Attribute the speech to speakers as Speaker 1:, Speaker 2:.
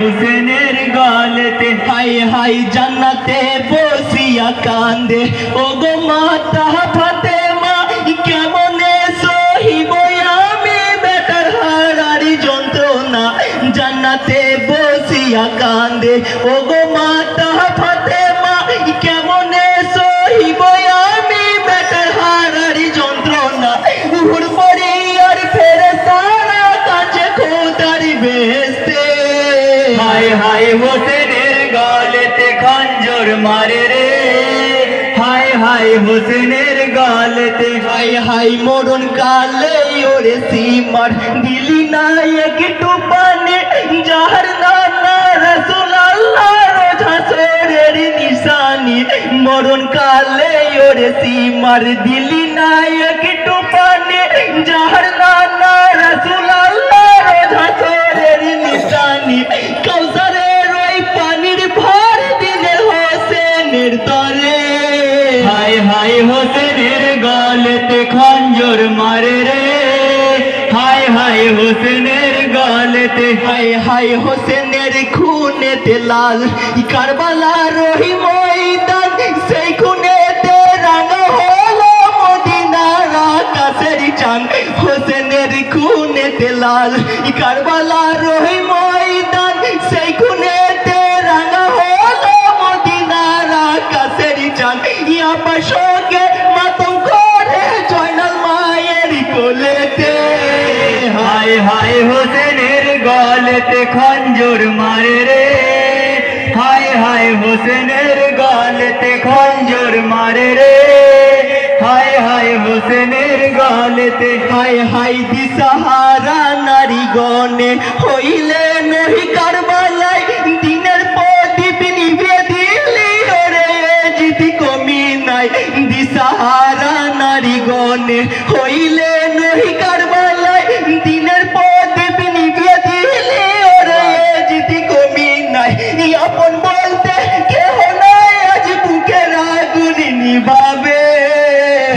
Speaker 1: হুসেনের গলেতে high high জান্নাতে বসিয়া কান্দে ও গো মাতা ফাতেমা কেমনে সহিব আমি বেটার হারারি যন্ত্রণা জান্নাতে বসিয়া কান্দে ও গো মাতা ফাতেমা কেমনে সহিব আমি বেটার হারারি যন্ত্রণা উহুর পরে আর ফেরেশতারা কাছে খোদারি বেহেশতে হায় হায় হোসেনের গলেতে খঞ্জর মারে রে হায় হায় হোসেনের গলেতে হায় হায় মরণ কালে ওরে সিমার দিলি না একটু পানে যাহার নানা রাসূলুল্লাহ রোজা সরের নিশানি মরণ কালে ওরে সিমার দিলি না একটু পানে যাহার নানা রাসূলুল্লাহ রোজা সরের নিশানি কাউসারের ওই পানির ভর দিলে হোসেনের তরে হায় হায় হোসেনের গলেতে খঞ্জর মারে রে হায় হায় হোসেনের গলেতে হায় হায় হোসেনের খুনেতে লাল কারবালার ওই ময়দান সেই খুনেতে রাঙা হলো মদিনার আকাশের চাঁদ হোসেনের খুনেতে লাল কারবালার ওই ময়দান সেই খুনেতে রাঙা হলো মদিনার আকাশের চাঁদ ইয়া পাশকে মাতম করে জয়নাল মায়ের কোলেতে হায় হায় হোসেনের গলেতে খঞ্জর মারে রে হায় হায় হোসেনের গলেতে খঞ্জর মারে রে হায় হায় হোসেনের গলেতে হায় হায় দিশাহারা নারী গণে হইলে নহি কারবালায় দিনের প্রদীপ নিভে দিলি ওরে জিতি কমি নাই দিশাহারা নারী গণে হইলে নহি কারবালায় দিনের প্রদীপ নিভে দিলি ওরে জিতি কমি নাই আপন